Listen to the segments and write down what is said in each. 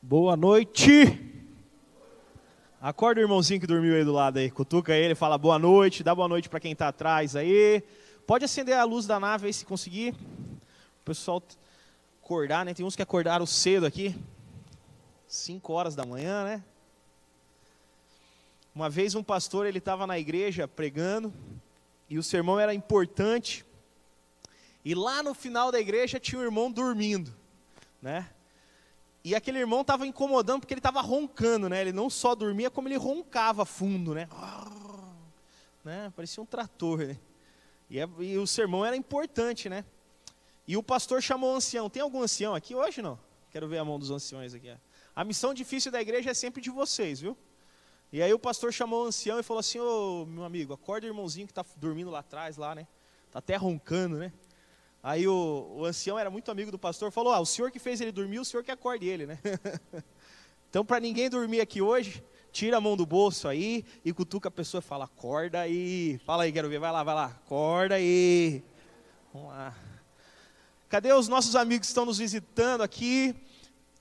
Boa noite. Acorda o irmãozinho que dormiu aí do lado aí, cutuca ele, fala boa noite, dá boa noite para quem está atrás aí. Pode acender a luz da nave aí se conseguir. O pessoal acordar, né? Tem uns que acordaram cedo aqui, 5 horas da manhã, né? Uma vez um pastor, ele estava na igreja pregando e o sermão era importante. E lá no final da igreja tinha um irmão dormindo, né? E aquele irmão estava incomodando porque ele estava roncando, né? Ele não só dormia, como ele roncava fundo, né? Parecia um trator, né? E o sermão era importante, né? E o pastor chamou o ancião. Tem algum ancião aqui hoje, não? Quero ver a mão dos anciões aqui. A missão difícil da igreja é sempre de vocês, viu? E aí o pastor chamou o ancião e falou assim: ô, meu amigo, acorda o irmãozinho que está dormindo lá atrás, lá, né? Está até roncando, né? Aí o ancião era muito amigo do pastor, falou: o senhor que fez ele dormir, o senhor que acorde ele, né? Então, para ninguém dormir aqui hoje, tira a mão do bolso aí e cutuca a pessoa e fala: acorda aí. Fala aí, quero ver, vai lá, acorda aí. Vamos lá. Cadê os nossos amigos que estão nos visitando aqui?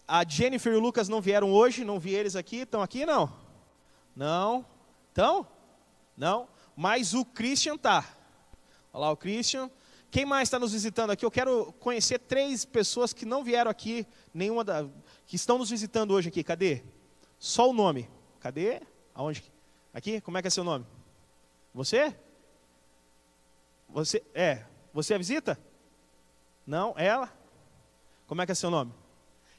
A Jennifer e o Lucas não vieram hoje, não vi eles aqui. Estão aqui, não? Não? Estão? Não? Mas o Christian tá. Olha lá o Christian. Quem mais está nos visitando aqui? Eu quero conhecer 3 pessoas que não vieram aqui, que estão nos visitando hoje aqui. Cadê? Só o nome. Cadê? Aonde? Aqui? Como é que é seu nome? Você? Você é a visita? Não? Ela? Como é que é seu nome?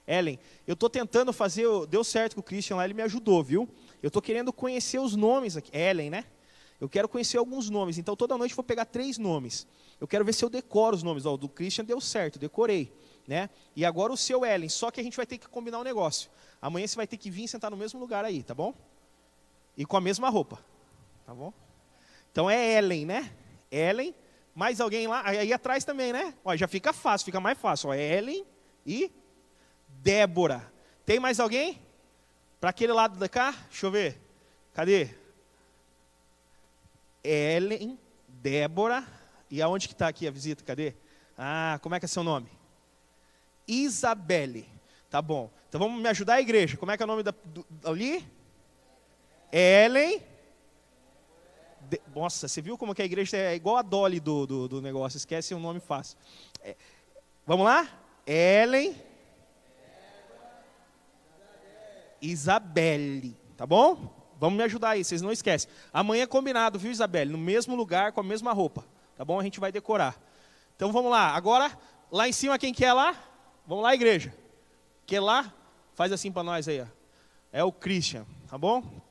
Ellen. Eu estou tentando fazer, deu certo com o Christian lá, ele me ajudou, viu? Eu estou querendo conhecer os nomes aqui. Ellen, né? Eu quero conhecer alguns nomes, então toda noite eu vou pegar 3 nomes. Eu quero ver se eu decoro os nomes. O do Christian deu certo, decorei, né? E agora o seu Ellen, só que a gente vai ter que combinar um negócio. Amanhã você vai ter que vir e sentar no mesmo lugar aí, tá bom? E com a mesma roupa, tá bom? Então é Ellen, né? Ellen, mais alguém lá, aí atrás também, né? Ó, já fica fácil, fica mais fácil. Ó, Ellen e Débora. Tem mais alguém? Para aquele lado da cá? Deixa eu ver. Cadê? Ellen, Débora, e aonde que está aqui a visita? Cadê? Como é que é seu nome? Isabelle. Tá bom. Então vamos me ajudar a igreja. Como é que é o nome ali? Ellen. Nossa, você viu como que a igreja é igual a Dolly do negócio, esquece um nome fácil. Vamos lá? Ellen. Isabelle. Tá bom? Vamos me ajudar aí, vocês não esquecem. Amanhã é combinado, viu, Isabelle? No mesmo lugar, com a mesma roupa. Tá bom? A gente vai decorar. Então vamos lá. Agora, lá em cima, quem quer lá? Vamos lá, igreja. Quer lá? Faz assim para nós aí, ó. É o Christian, tá bom?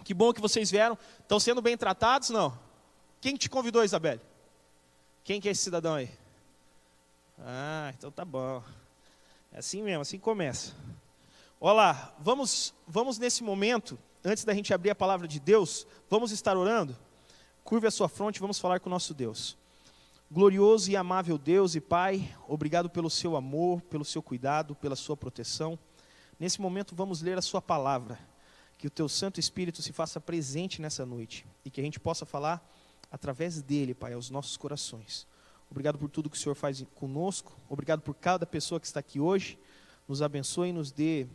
Que bom que vocês vieram. Estão sendo bem tratados, não? Quem te convidou, Isabelle? Quem que é esse cidadão aí? Então tá bom. É assim mesmo, assim começa. Olha lá, vamos nesse momento... Antes da gente abrir a palavra de Deus, vamos estar orando? Curve a sua fronte e vamos falar com o nosso Deus. Glorioso e amável Deus e Pai, obrigado pelo seu amor, pelo seu cuidado, pela sua proteção. Nesse momento vamos ler a sua palavra. Que o teu Santo Espírito se faça presente nessa noite. E que a gente possa falar através dele, Pai, aos nossos corações. Obrigado por tudo que o Senhor faz conosco. Obrigado por cada pessoa que está aqui hoje. Nos abençoe e nos dê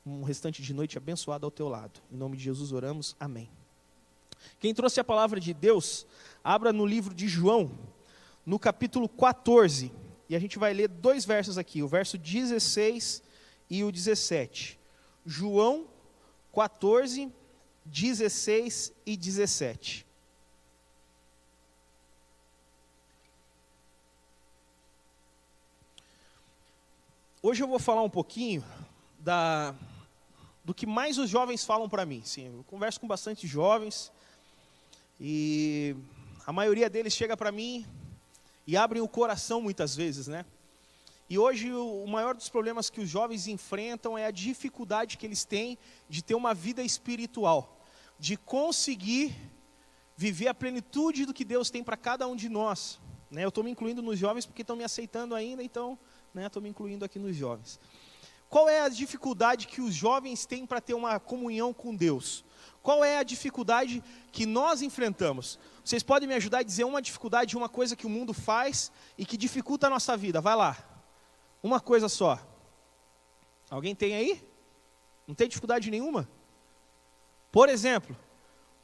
um restante de noite abençoado ao teu lado. Em nome de Jesus oramos, amém. Quem trouxe a palavra de Deus, abra no livro de João, no capítulo 14. E a gente vai ler 2 versos aqui, o verso 16 e o 17. João 14, 16 e 17. Hoje eu vou falar um pouquinho do que mais os jovens falam para mim. Sim, eu converso com bastante jovens e a maioria deles chega para mim e abrem o coração muitas vezes, né? E hoje o maior dos problemas que os jovens enfrentam é a dificuldade que eles têm de ter uma vida espiritual, de conseguir viver a plenitude do que Deus tem para cada um de nós, né? Eu estou me incluindo nos jovens porque estão me aceitando ainda, então, né, estou me incluindo aqui nos jovens. Qual é a dificuldade que os jovens têm para ter uma comunhão com Deus? Qual é a dificuldade que nós enfrentamos? Vocês podem me ajudar a dizer uma dificuldade, uma coisa que o mundo faz e que dificulta a nossa vida? Vai lá. Uma coisa só. Alguém tem aí? Não tem dificuldade nenhuma. Por exemplo,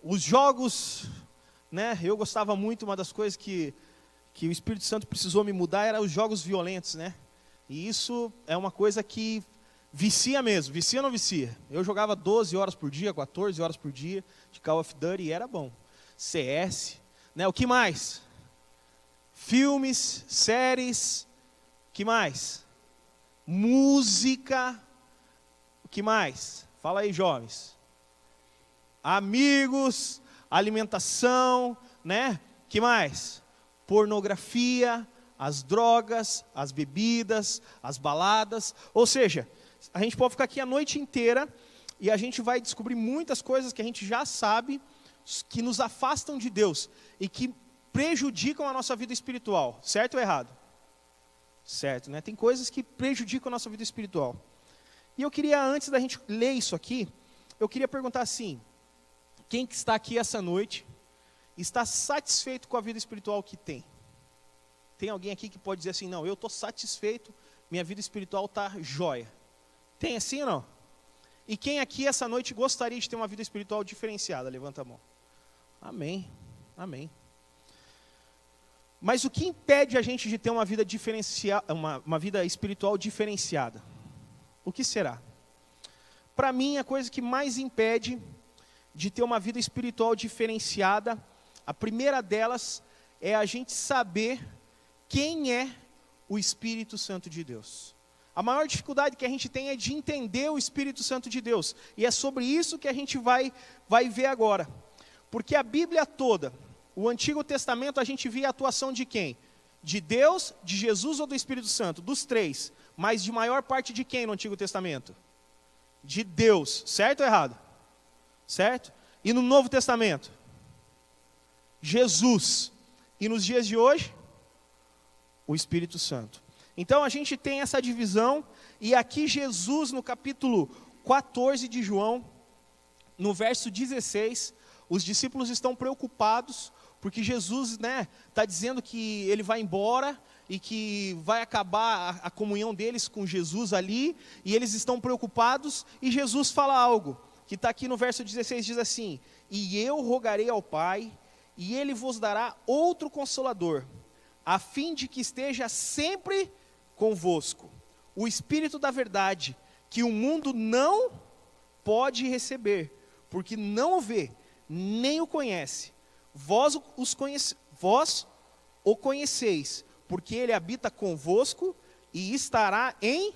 os jogos, né? Eu gostava muito, uma das coisas que o Espírito Santo precisou me mudar era os jogos violentos, né? E isso é uma coisa que vicia mesmo. Vicia ou não vicia? Eu jogava 12 horas por dia, 14 horas por dia de Call of Duty e era bom. CS, né? O que mais? Filmes, séries, o que mais? Música, o que mais? Fala aí, jovens. Amigos, alimentação, né? O que mais? Pornografia, as drogas, as bebidas, as baladas. Ou seja, a gente pode ficar aqui a noite inteira e a gente vai descobrir muitas coisas que a gente já sabe, que nos afastam de Deus e que prejudicam a nossa vida espiritual. Certo ou errado? Certo, né? Tem coisas que prejudicam a nossa vida espiritual. E eu queria, antes da gente ler isso aqui, eu queria perguntar assim: quem que está aqui essa noite está satisfeito com a vida espiritual que tem? Tem alguém aqui que pode dizer assim: não, eu estou satisfeito, minha vida espiritual está jóia? Tem assim ou não? E quem aqui essa noite gostaria de ter uma vida espiritual diferenciada? Levanta a mão. Amém, amém. Mas o que impede a gente de ter uma vida uma vida espiritual diferenciada? O que será? Para mim, a coisa que mais impede de ter uma vida espiritual diferenciada, a primeira delas é a gente saber quem é o Espírito Santo de Deus. A maior dificuldade que a gente tem é de entender o Espírito Santo de Deus. E é sobre isso que a gente vai ver agora. Porque a Bíblia toda, o Antigo Testamento, a gente via a atuação de quem? De Deus, de Jesus ou do Espírito Santo? Dos três. Mas de maior parte de quem no Antigo Testamento? De Deus. Certo ou errado? Certo? E no Novo Testamento? Jesus. E nos dias de hoje? O Espírito Santo. Então a gente tem essa divisão, e aqui Jesus, no capítulo 14 de João, no verso 16, os discípulos estão preocupados, porque Jesus, né, está dizendo que ele vai embora, e que vai acabar a comunhão deles com Jesus ali, e eles estão preocupados, e Jesus fala algo, que está aqui no verso 16, diz assim: e eu rogarei ao Pai, e Ele vos dará outro Consolador, a fim de que esteja sempre convosco, o Espírito da verdade, que o mundo não pode receber, porque não o vê, nem o conhece. Vós o conheceis, porque Ele habita convosco e estará em...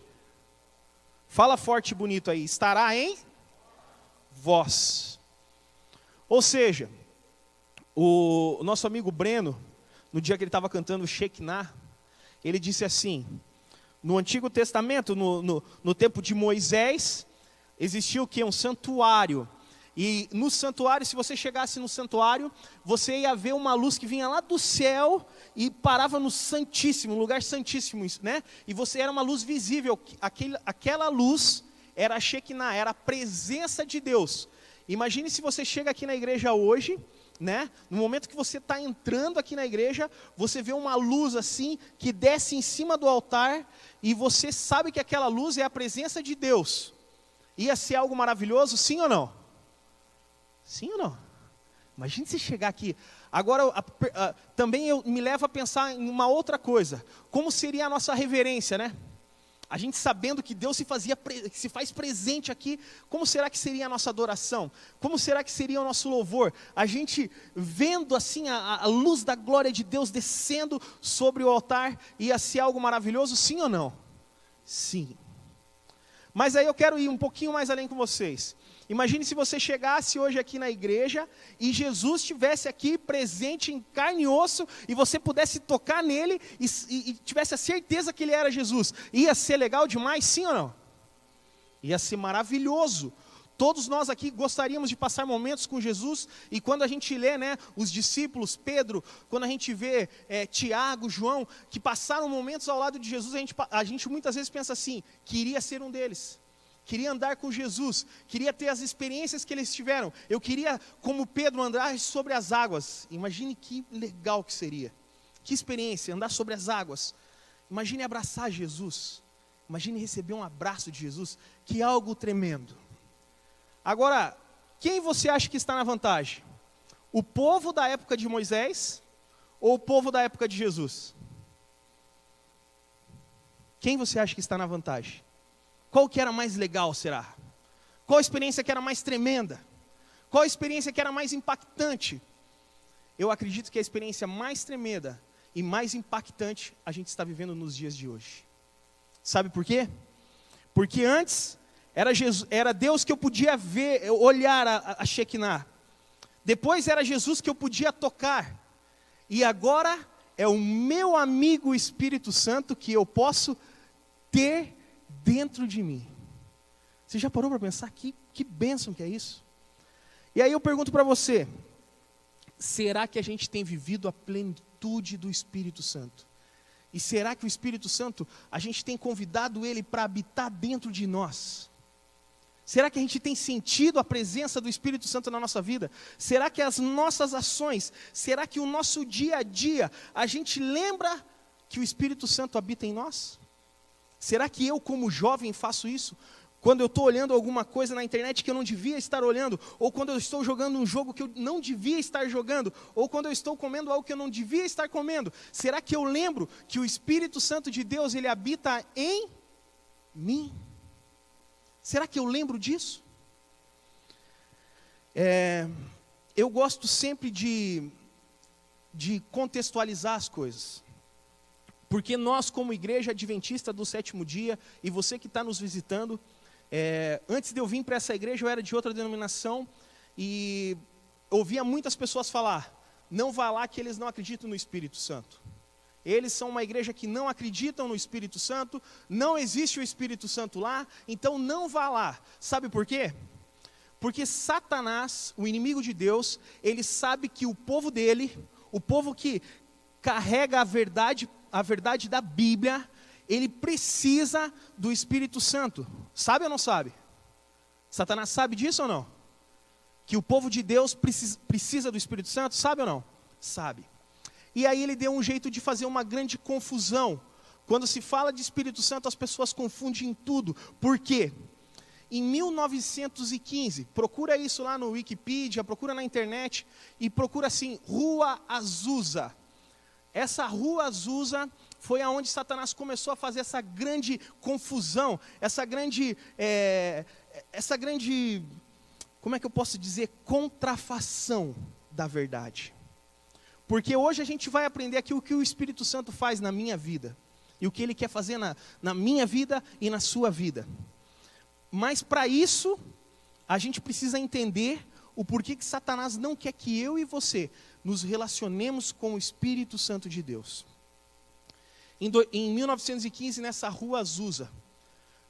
Fala forte e bonito aí. Estará em vós. Ou seja, o nosso amigo Breno, no dia que ele estava cantando o Shekinah, ele disse assim: no Antigo Testamento, no tempo de Moisés, existia o quê? Um santuário. E no santuário, se você chegasse no santuário, você ia ver uma luz que vinha lá do céu e parava no Santíssimo, lugar Santíssimo, né? E você era uma luz visível, aquela luz era a Shekinah, era a presença de Deus. Imagine se você chega aqui na igreja hoje, né? No momento que você está entrando aqui na igreja, você vê uma luz assim, que desce em cima do altar, e você sabe que aquela luz é a presença de Deus. Ia ser algo maravilhoso, sim ou não? Sim ou não? Imagine se chegar aqui. Agora, também me leva a pensar em uma outra coisa. Como seria a nossa reverência, né? A gente sabendo que Deus se faz presente aqui, como será que seria a nossa adoração? Como será que seria o nosso louvor? A gente vendo assim a luz da glória de Deus descendo sobre o altar, ia ser algo maravilhoso, sim ou não? Sim. Mas aí eu quero ir um pouquinho mais além com vocês. Imagine se você chegasse hoje aqui na igreja e Jesus estivesse aqui presente em carne e osso, e você pudesse tocar nele e tivesse a certeza que ele era Jesus. Ia ser legal demais, sim ou não? Ia ser maravilhoso. Todos nós aqui gostaríamos de passar momentos com Jesus, e quando a gente lê, né, os discípulos, Pedro, quando a gente vê Tiago, João, que passaram momentos ao lado de Jesus, a gente muitas vezes pensa assim: queria ser um deles. Queria andar com Jesus, queria ter as experiências que eles tiveram. Eu queria, como Pedro, andar sobre as águas. Imagine que legal que seria. Que experiência, andar sobre as águas. Imagine abraçar Jesus. Imagine receber um abraço de Jesus. Que algo tremendo. Agora, quem você acha que está na vantagem? O povo da época de Moisés ou o povo da época de Jesus? Quem você acha que está na vantagem? Qual que era mais legal, será? Qual a experiência que era mais tremenda? Qual a experiência que era mais impactante? Eu acredito que a experiência mais tremenda e mais impactante a gente está vivendo nos dias de hoje. Sabe por quê? Porque antes era Deus que eu podia ver, olhar a Shekinah. Depois era Jesus que eu podia tocar. E agora é o meu amigo Espírito Santo que eu posso ter dentro de mim. Você já parou para pensar que bênção que é isso? E aí eu pergunto para você, será que a gente tem vivido a plenitude do Espírito Santo? E será que o Espírito Santo, a gente tem convidado ele para habitar dentro de nós? Será que a gente tem sentido a presença do Espírito Santo na nossa vida? Será que as nossas ações, será que o nosso dia a dia, a gente lembra que o Espírito Santo habita em nós? Será que eu, como jovem, faço isso? Quando eu estou olhando alguma coisa na internet que eu não devia estar olhando, ou quando eu estou jogando um jogo que eu não devia estar jogando, ou quando eu estou comendo algo que eu não devia estar comendo, será que eu lembro que o Espírito Santo de Deus, ele habita em mim? Será que eu lembro disso? Eu gosto sempre de contextualizar as coisas. Porque nós, como igreja adventista do sétimo dia, e você que está nos visitando, antes de eu vir para essa igreja, eu era de outra denominação, e ouvia muitas pessoas falar, não vá lá que eles não acreditam no Espírito Santo. Eles são uma igreja que não acreditam no Espírito Santo, não existe o Espírito Santo lá, então não vá lá. Sabe por quê? Porque Satanás, o inimigo de Deus, ele sabe que o povo dele, o povo que carrega a verdade da Bíblia, ele precisa do Espírito Santo. Sabe ou não sabe? Satanás sabe disso ou não? Que o povo de Deus precisa do Espírito Santo, sabe ou não? Sabe. E aí ele deu um jeito de fazer uma grande confusão. Quando se fala de Espírito Santo, as pessoas confundem tudo. Por quê? Em 1915, procura isso lá no Wikipedia, procura na internet, e procura assim, Rua Azusa. Essa Rua Azusa foi aonde Satanás começou a fazer essa grande confusão, essa grande, como é que eu posso dizer, contrafação da verdade. Porque hoje a gente vai aprender aqui o que o Espírito Santo faz na minha vida. E o que ele quer fazer na minha vida e na sua vida. Mas para isso, a gente precisa entender o porquê que Satanás não quer que eu e você nos relacionemos com o Espírito Santo de Deus. Em 1915, nessa Rua Azusa,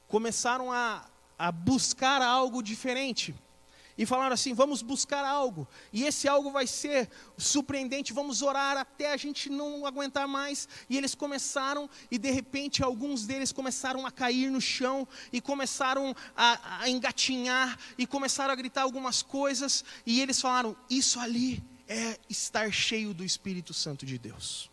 começaram a buscar algo diferente. E falaram assim, vamos buscar algo, e esse algo vai ser surpreendente, vamos orar até a gente não aguentar mais. E eles começaram, e de repente alguns deles começaram a cair no chão, e começaram a engatinhar, e começaram a gritar algumas coisas, e eles falaram, isso ali é estar cheio do Espírito Santo de Deus.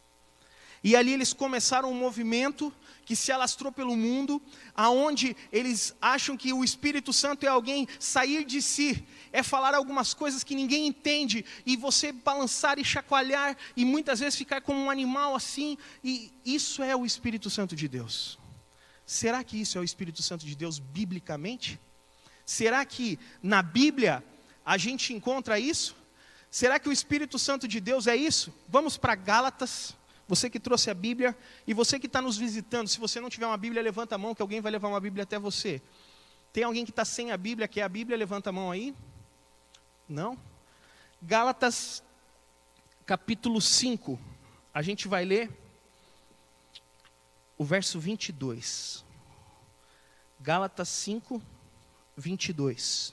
E ali eles começaram um movimento que se alastrou pelo mundo, aonde eles acham que o Espírito Santo é alguém sair de si, é falar algumas coisas que ninguém entende, e você balançar e chacoalhar, e muitas vezes ficar como um animal assim, e isso é o Espírito Santo de Deus. Será que isso é o Espírito Santo de Deus biblicamente? Será que na Bíblia a gente encontra isso? Será que o Espírito Santo de Deus é isso? Vamos para Gálatas. Você que trouxe a Bíblia, e você que está nos visitando, se você não tiver uma Bíblia, levanta a mão, que alguém vai levar uma Bíblia até você. Tem alguém que está sem a Bíblia, quer a Bíblia? Levanta a mão aí. Não? Gálatas, capítulo 5, a gente vai ler o verso 22. Gálatas 5, 22.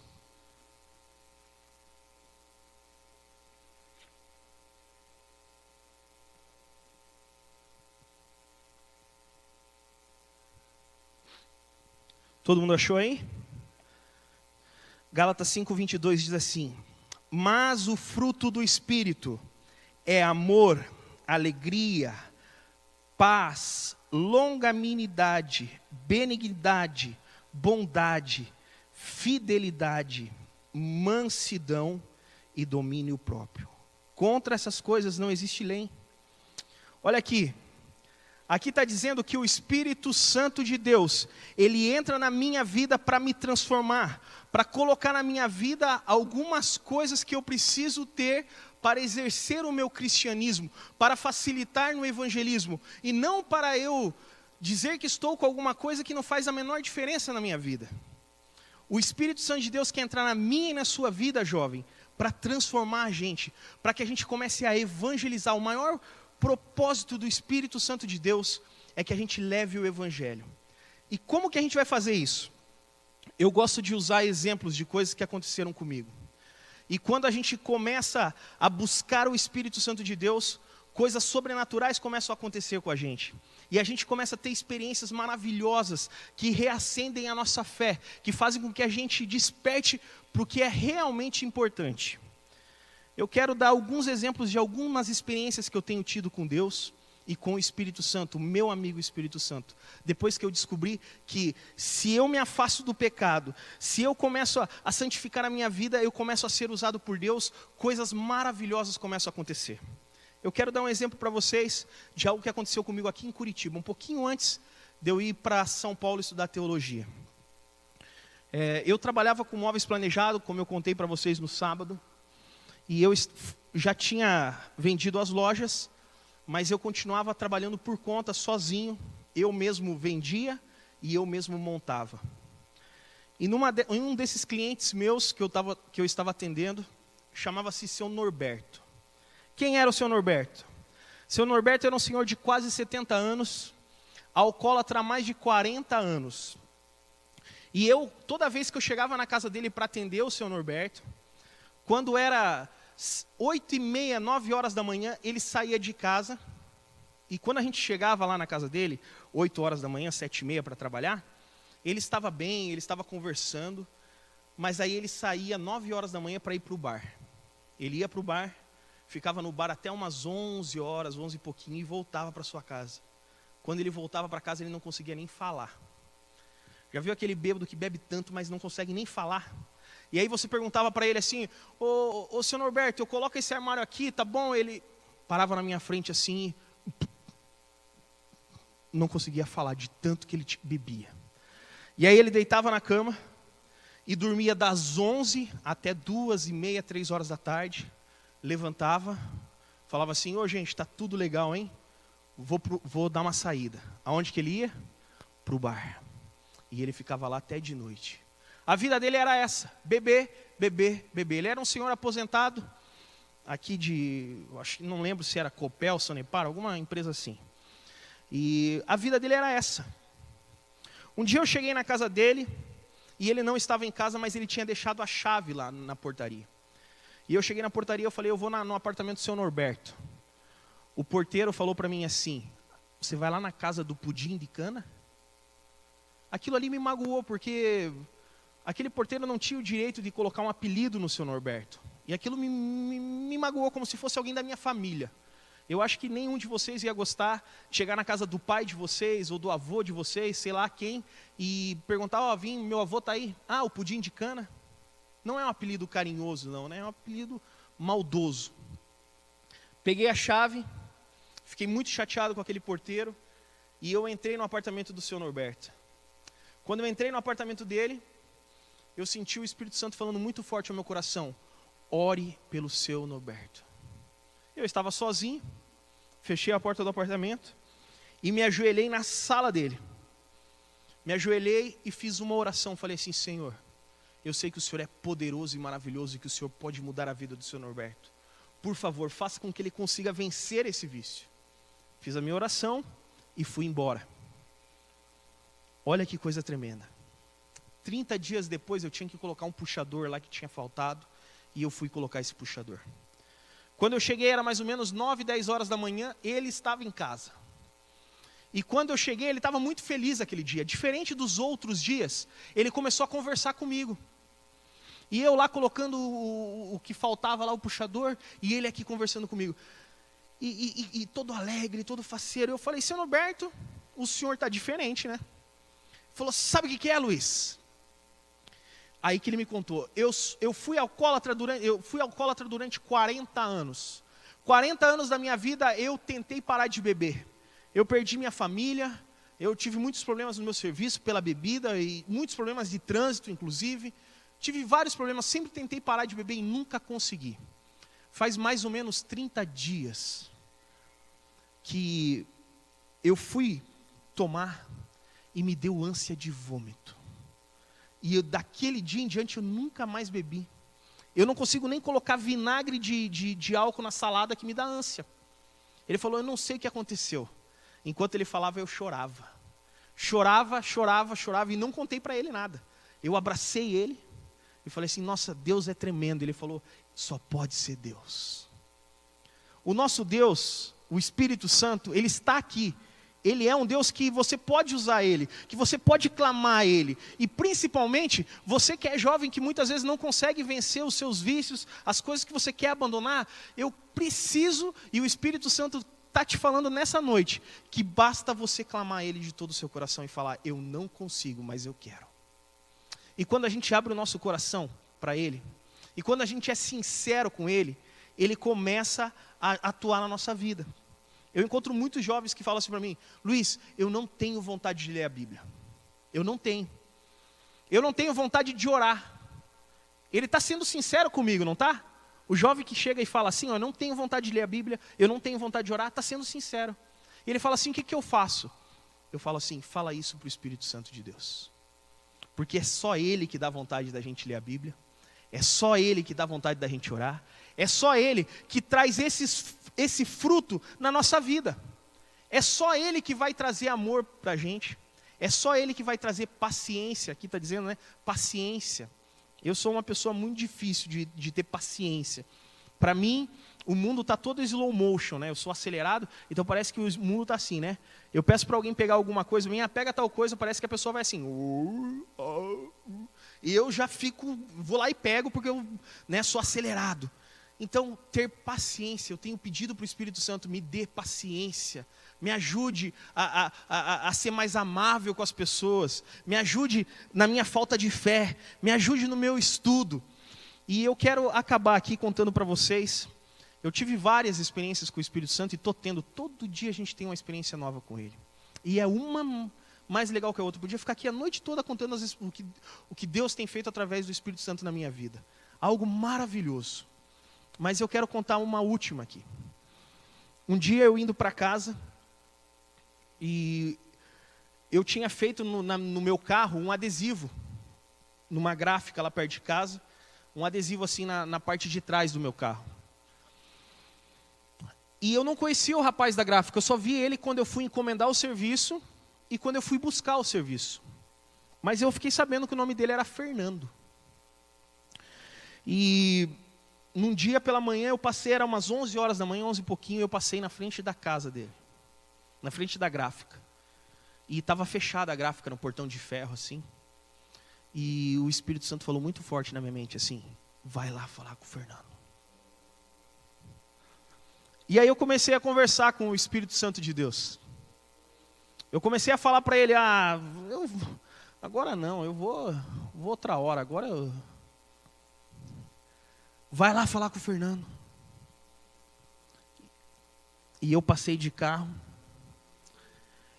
Todo mundo achou aí? Gálatas 5:22 diz assim: mas o fruto do Espírito é amor, alegria, paz, longanimidade, benignidade, bondade, fidelidade, mansidão e domínio próprio. Contra essas coisas não existe lei. Olha aqui. Aqui está dizendo que o Espírito Santo de Deus, ele entra na minha vida para me transformar, para colocar na minha vida algumas coisas que eu preciso ter para exercer o meu cristianismo, para facilitar no evangelismo, e não para eu dizer que estou com alguma coisa que não faz a menor diferença na minha vida. O Espírito Santo de Deus quer entrar na minha e na sua vida, jovem, para transformar a gente, para que a gente comece a evangelizar. O maior propósito do Espírito Santo de Deus é que a gente leve o Evangelho. E como que a gente vai fazer isso? Eu gosto de usar exemplos de coisas que aconteceram comigo. E quando a gente começa a buscar o Espírito Santo de Deus, coisas sobrenaturais começam a acontecer com a gente. E a gente começa a ter experiências maravilhosas que reacendem a nossa fé, que fazem com que a gente desperte para o que é realmente importante. Eu quero dar alguns exemplos de algumas experiências que eu tenho tido com Deus e com o Espírito Santo, o meu amigo Espírito Santo. Depois que eu descobri que se eu me afasto do pecado, se eu começo a santificar a minha vida, eu começo a ser usado por Deus, coisas maravilhosas começam a acontecer. Eu quero dar um exemplo para vocês de algo que aconteceu comigo aqui em Curitiba, um pouquinho antes de eu ir para São Paulo estudar teologia. Eu trabalhava com móveis planejados, como eu contei para vocês no sábado. E eu já tinha vendido as lojas, mas eu continuava trabalhando por conta, sozinho. Eu mesmo vendia e eu mesmo montava. E em um desses clientes meus que eu estava atendendo, chamava-se Seu Norberto. Quem era o Seu Norberto? Seu Norberto era um senhor de quase 70 anos, alcoólatra há mais de 40 anos. E eu, toda vez que eu chegava na casa dele para atender o Seu Norberto, quando era 8h30, 9 horas da manhã, ele saía de casa. E quando a gente chegava lá na casa dele, 8 horas da manhã, 7h30 para trabalhar, ele estava bem, ele estava conversando, mas aí ele saía 9 horas da manhã para ir para o bar. Ele ia para o bar, ficava no bar até umas 11 horas, 11 e pouquinho, e voltava para sua casa. Quando ele voltava para casa, ele não conseguia nem falar. Já viu aquele bêbado que bebe tanto, mas não consegue nem falar? E aí você perguntava para ele assim, ô Seu Norberto, eu coloco esse armário aqui, tá bom? Ele parava na minha frente assim, não conseguia falar de tanto que ele bebia. E aí ele deitava na cama e dormia das 11 até 2h30, 3 horas da tarde, levantava, falava assim, gente, tá tudo legal, hein? Vou dar uma saída. Aonde que ele ia? Para o bar. E ele ficava lá até de noite. A vida dele era essa, beber, beber, beber. Ele era um senhor aposentado, aqui não lembro se era Copel, Sanepar, alguma empresa assim. E a vida dele era essa. Um dia eu cheguei na casa dele, e ele não estava em casa, mas ele tinha deixado a chave lá na portaria. E eu cheguei na portaria, eu falei, eu vou no apartamento do Seu Norberto. O porteiro falou para mim assim, você vai lá na casa do pudim de cana? Aquilo ali me magoou, porque aquele porteiro não tinha o direito de colocar um apelido no Seu Norberto. E aquilo me magoou como se fosse alguém da minha família. Eu acho que nenhum de vocês ia gostar de chegar na casa do pai de vocês, ou do avô de vocês, sei lá quem, e perguntar, Vim, meu avô está aí? O pudim de cana? Não é um apelido carinhoso, não, né? É um apelido maldoso. Peguei a chave, fiquei muito chateado com aquele porteiro, e eu entrei no apartamento do Seu Norberto. Quando eu entrei no apartamento dele, eu senti o Espírito Santo falando muito forte ao meu coração, ore pelo Seu Norberto. Eu estava sozinho, fechei a porta do apartamento e me ajoelhei na sala dele. Me ajoelhei e fiz uma oração, falei assim, Senhor, eu sei que o Senhor é poderoso e maravilhoso e que o Senhor pode mudar a vida do Seu Norberto. Por favor, faça com que ele consiga vencer esse vício. Fiz a minha oração e fui embora. Olha que coisa tremenda. 30 dias depois eu tinha que colocar um puxador lá que tinha faltado, e eu fui colocar esse puxador. Quando eu cheguei era mais ou menos 9, 10 horas da manhã, ele estava em casa. E quando eu cheguei, ele estava muito feliz aquele dia. Diferente dos outros dias, ele começou a conversar comigo. E eu lá colocando o que faltava lá, o puxador, e ele aqui conversando comigo. E todo alegre, todo faceiro. Eu falei, Seu Norberto, o senhor está diferente, né? Ele falou, sabe o que é, Luiz? Aí que ele me contou, eu fui alcoólatra durante 40 anos. 40 anos da minha vida eu tentei parar de beber. Eu perdi minha família, eu tive muitos problemas no meu serviço pela bebida, e muitos problemas de trânsito, inclusive. Tive vários problemas, sempre tentei parar de beber e nunca consegui. Faz mais ou menos 30 dias que eu fui tomar e me deu ânsia de vômito. E daquele dia em diante eu nunca mais bebi. Eu não consigo nem colocar vinagre de álcool na salada que me dá ânsia. Ele falou, eu não sei o que aconteceu. Enquanto ele falava, eu chorava. Chorava e não contei para ele nada. Eu abracei ele e falei assim, nossa, Deus é tremendo. Ele falou, só pode ser Deus. O nosso Deus, o Espírito Santo, Ele está aqui. Ele é um Deus que você pode usar Ele, que você pode clamar a Ele. E principalmente, você que é jovem, que muitas vezes não consegue vencer os seus vícios, as coisas que você quer abandonar, eu preciso, e o Espírito Santo está te falando nessa noite, que basta você clamar a Ele de todo o seu coração e falar, eu não consigo, mas eu quero. E quando a gente abre o nosso coração para Ele, e quando a gente é sincero com Ele, Ele começa a atuar na nossa vida. Eu encontro muitos jovens que falam assim para mim, Luiz, eu não tenho vontade de ler a Bíblia. Eu não tenho. Eu não tenho vontade de orar. Ele está sendo sincero comigo, não está? O jovem que chega e fala assim, eu não tenho vontade de ler a Bíblia, eu não tenho vontade de orar, está sendo sincero. E ele fala assim, o que eu faço? Eu falo assim, fala isso para o Espírito Santo de Deus. Porque é só Ele que dá vontade da gente ler a Bíblia. É só Ele que dá vontade da gente orar. É só Ele que traz esse fruto na nossa vida. É só Ele que vai trazer amor para a gente. É só Ele que vai trazer paciência. Aqui está dizendo, né? Paciência. Eu sou uma pessoa muito difícil de ter paciência. Para mim, o mundo está todo slow motion, né? Eu sou acelerado, então parece que o mundo está assim, né? Eu peço para alguém pegar alguma coisa, pega tal coisa, parece que a pessoa vai assim. E eu já vou lá e pego porque eu, né, sou acelerado. Então, ter paciência, eu tenho pedido para o Espírito Santo, me dê paciência, me ajude a ser mais amável com as pessoas, me ajude na minha falta de fé, me ajude no meu estudo. E eu quero acabar aqui contando para vocês, eu tive várias experiências com o Espírito Santo e estou tendo, todo dia a gente tem uma experiência nova com Ele. E é uma mais legal que a outra, eu podia ficar aqui a noite toda contando o que Deus tem feito através do Espírito Santo na minha vida. Algo maravilhoso. Mas eu quero contar uma última aqui. Um dia eu indo para casa, e eu tinha feito no meu carro um adesivo, numa gráfica lá perto de casa, um adesivo assim na parte de trás do meu carro. E eu não conhecia o rapaz da gráfica, eu só vi ele quando eu fui encomendar o serviço e quando eu fui buscar o serviço. Mas eu fiquei sabendo que o nome dele era Fernando. E num dia pela manhã eu passei, era umas 11 horas da manhã, 11 e pouquinho, eu passei na frente da casa dele, na frente da gráfica. E estava fechada a gráfica no portão de ferro assim. E o Espírito Santo falou muito forte na minha mente assim, vai lá falar com o Fernando. E aí eu comecei a conversar com o Espírito Santo de Deus. Eu comecei a falar para ele, agora não, eu vou outra hora, agora eu... Vai lá falar com o Fernando. E eu passei de carro.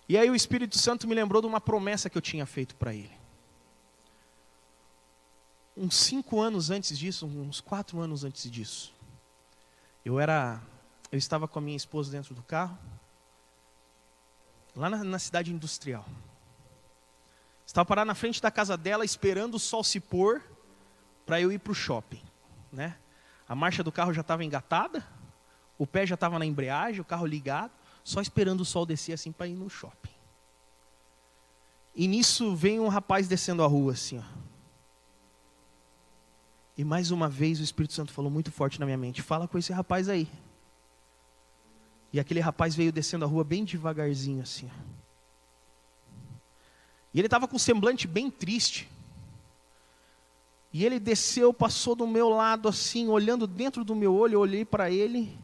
E aí o Espírito Santo me lembrou de uma promessa que eu tinha feito para ele. Uns 5 anos antes disso, uns 4 anos antes disso, eu estava com a minha esposa dentro do carro, lá na cidade industrial. Estava parado na frente da casa dela, esperando o sol se pôr, para eu ir para o shopping, né? A marcha do carro já estava engatada, o pé já estava na embreagem, o carro ligado, só esperando o sol descer assim para ir no shopping. E nisso vem um rapaz descendo a rua assim, ó. E mais uma vez o Espírito Santo falou muito forte na minha mente, fala com esse rapaz aí. E aquele rapaz veio descendo a rua bem devagarzinho assim, ó. E ele estava com um semblante bem triste. E ele desceu, passou do meu lado assim, olhando dentro do meu olho, eu olhei para ele,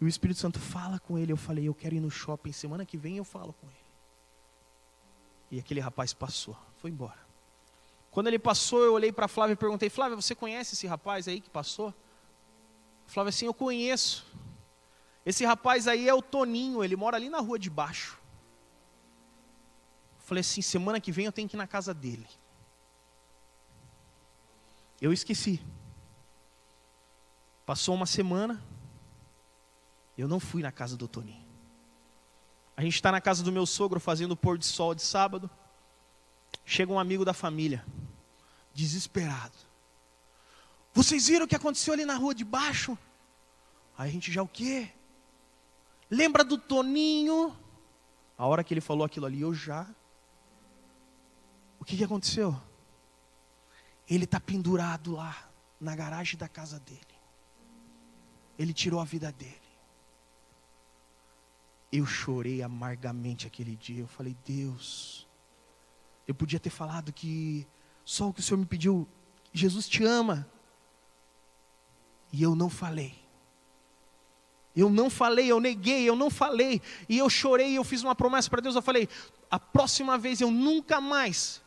e o Espírito Santo fala com ele. Eu falei, eu quero ir no shopping, semana que vem eu falo com ele. E aquele rapaz passou, foi embora. Quando ele passou, eu olhei para a Flávia e perguntei, Flávia, você conhece esse rapaz aí que passou? Flávia, assim, eu conheço. Esse rapaz aí é o Toninho, ele mora ali na rua de baixo. Falei assim, semana que vem eu tenho que ir na casa dele. Eu esqueci. Passou uma semana, eu não fui na casa do Toninho. A gente está na casa do meu sogro fazendo o pôr do sol de sábado. Chega um amigo da família, desesperado. Vocês viram o que aconteceu ali na rua de baixo? Aí a gente já o quê? Lembra do Toninho? A hora que ele falou aquilo ali, eu já. O que aconteceu? Ele está pendurado lá, na garagem da casa dele. Ele tirou a vida dele. Eu chorei amargamente aquele dia. Eu falei, Deus, eu podia ter falado que só o que o Senhor me pediu, Jesus te ama. E eu não falei. Eu não falei, eu neguei, eu não falei. E eu chorei, eu fiz uma promessa para Deus. Eu falei, a próxima vez eu nunca mais,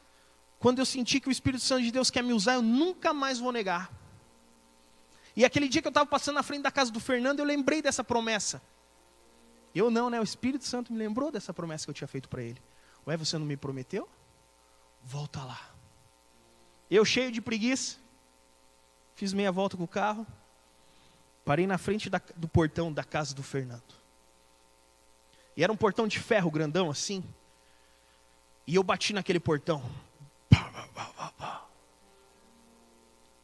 quando eu sentir que o Espírito Santo de Deus quer me usar, eu nunca mais vou negar. E aquele dia que eu estava passando na frente da casa do Fernando, eu lembrei dessa promessa. Eu não, né? O Espírito Santo me lembrou dessa promessa que eu tinha feito para ele. Ué, você não me prometeu? Volta lá. Eu cheio de preguiça, fiz meia volta com o carro, parei na frente do portão da casa do Fernando. E era um portão de ferro grandão assim. E eu bati naquele portão.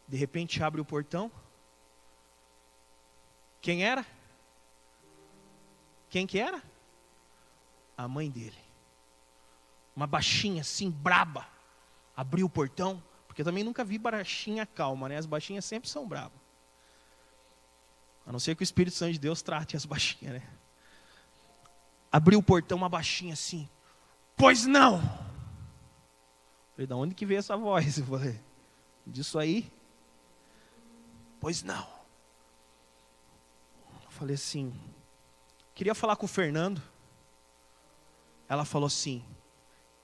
De repente abre o portão. Quem era? Quem que era? A mãe dele. Uma baixinha assim, braba. Abriu o portão. Porque eu também nunca vi baixinha calma, né? As baixinhas sempre são bravas. A não ser que o Espírito Santo de Deus trate as baixinhas, né? Abriu o portão, uma baixinha assim. Pois não! Falei, de onde que veio essa voz? Eu falei, disso aí? Pois não. Eu falei assim, queria falar com o Fernando. Ela falou assim,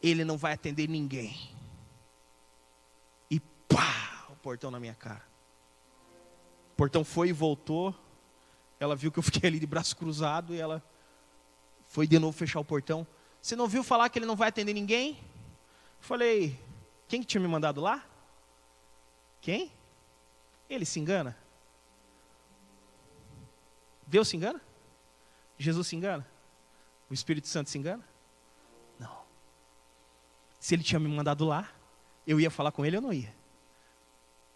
ele não vai atender ninguém. E pá, o portão na minha cara. O portão foi e voltou. Ela viu que eu fiquei ali de braço cruzado e ela foi de novo fechar o portão. Você não ouviu falar que ele não vai atender ninguém? Eu falei, quem que tinha me mandado lá? Quem? Ele se engana? Deus se engana? Jesus se engana? O Espírito Santo se engana? Não. Se ele tinha me mandado lá, eu ia falar com ele ou não ia?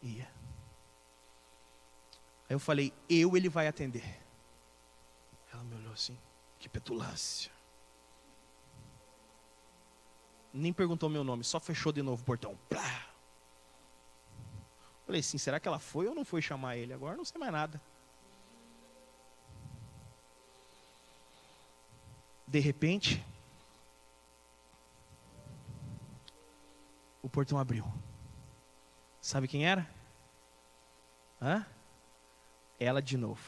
Ia. Aí eu falei, ele vai atender. Ela me olhou assim, que petulância. Nem perguntou meu nome, só fechou de novo o portão. Plá. Falei assim, será que ela foi ou não foi chamar ele? Agora não sei mais nada. De repente, o portão abriu. Sabe quem era? Hã? Ela de novo.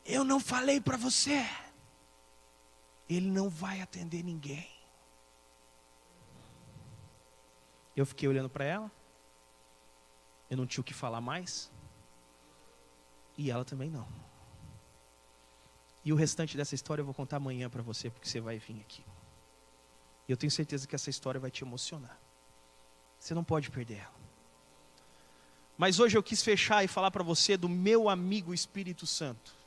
Eu não falei para você. Ele não vai atender ninguém. Eu fiquei olhando para ela. Eu não tinha o que falar mais. E ela também não. E o restante dessa história eu vou contar amanhã para você, porque você vai vir aqui. E eu tenho certeza que essa história vai te emocionar. Você não pode perder ela. Mas hoje eu quis fechar e falar para você do meu amigo Espírito Santo.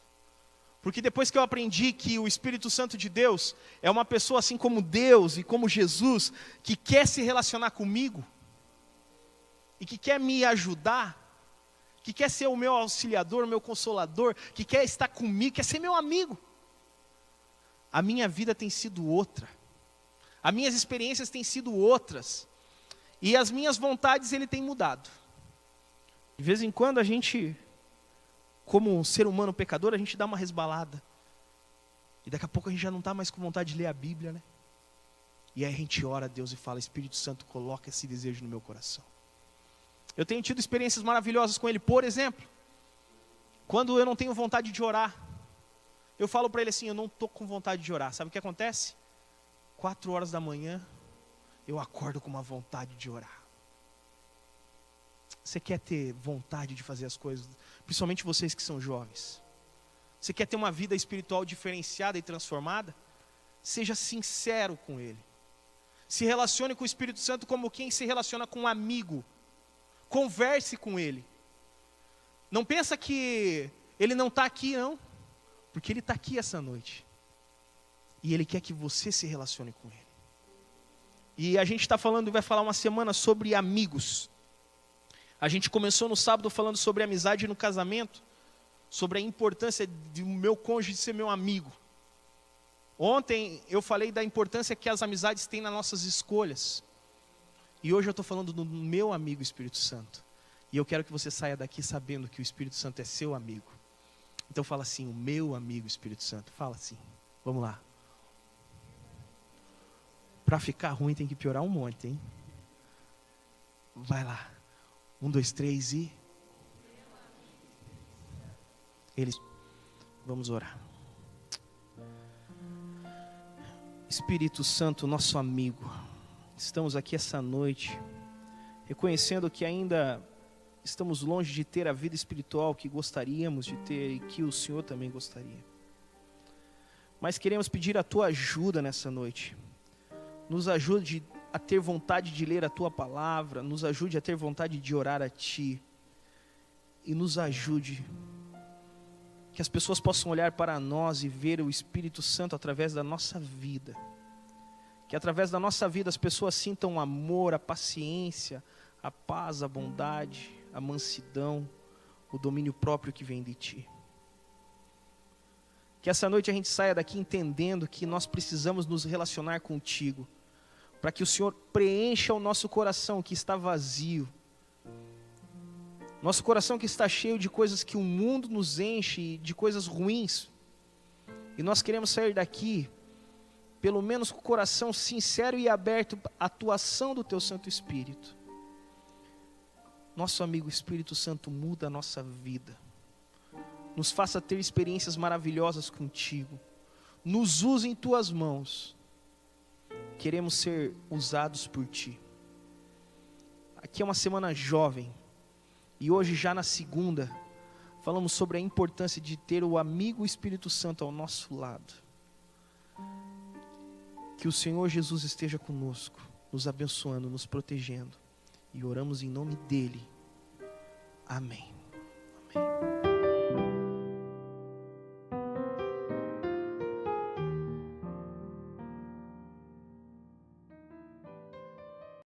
Porque depois que eu aprendi que o Espírito Santo de Deus é uma pessoa assim como Deus e como Jesus, que quer se relacionar comigo, e que quer me ajudar, que quer ser o meu auxiliador, o meu consolador, que quer estar comigo, quer ser meu amigo. A minha vida tem sido outra. As minhas experiências têm sido outras. E as minhas vontades ele tem mudado. De vez em quando a gente, como um ser humano pecador, a gente dá uma resbalada. E daqui a pouco a gente já não está mais com vontade de ler a Bíblia, né? E aí a gente ora a Deus e fala, Espírito Santo, coloca esse desejo no meu coração. Eu tenho tido experiências maravilhosas com ele. Por exemplo, quando eu não tenho vontade de orar, eu falo para ele assim, eu não estou com vontade de orar. Sabe o que acontece? 4 horas da manhã, eu acordo com uma vontade de orar. Você quer ter vontade de fazer as coisas, principalmente vocês que são jovens? Você quer ter uma vida espiritual diferenciada e transformada? Seja sincero com Ele. Se relacione com o Espírito Santo como quem se relaciona com um amigo. Converse com Ele. Não pensa que Ele não está aqui, não. Porque Ele está aqui essa noite. E Ele quer que você se relacione com Ele. E a gente está falando, vai falar uma semana sobre amigos. A gente começou no sábado falando sobre amizade no casamento, sobre a importância do meu cônjuge ser meu amigo. Ontem eu falei da importância que as amizades têm nas nossas escolhas. E hoje eu estou falando do meu amigo Espírito Santo. E eu quero que você saia daqui sabendo que o Espírito Santo é seu amigo. Então fala assim, o meu amigo Espírito Santo. Fala assim, vamos lá. Para ficar ruim tem que piorar um monte, hein? Vai lá. 1, 2, 3 e... Eles... Vamos orar. Espírito Santo, nosso amigo, estamos aqui essa noite, reconhecendo que ainda estamos longe de ter a vida espiritual que gostaríamos de ter e que o Senhor também gostaria. Mas queremos pedir a Tua ajuda nessa noite. Nos ajude a ter vontade de ler a Tua palavra, nos ajude a ter vontade de orar a Ti. E nos ajude que as pessoas possam olhar para nós e ver o Espírito Santo através da nossa vida. Que através da nossa vida as pessoas sintam o amor, a paciência, a paz, a bondade, a mansidão, o domínio próprio que vem de Ti. Que essa noite a gente saia daqui entendendo que nós precisamos nos relacionar contigo, para que o Senhor preencha o nosso coração que está vazio, nosso coração que está cheio de coisas que o mundo nos enche, de coisas ruins, e nós queremos sair daqui, pelo menos com o coração sincero e aberto à atuação do Teu Santo Espírito. Nosso amigo Espírito Santo, muda a nossa vida, nos faça ter experiências maravilhosas contigo, nos use em Tuas mãos, queremos ser usados por Ti. Aqui é uma semana jovem, e hoje já na segunda, falamos sobre a importância de ter o amigo Espírito Santo ao nosso lado. Que o Senhor Jesus esteja conosco, nos abençoando, nos protegendo, e oramos em nome dEle. Amém.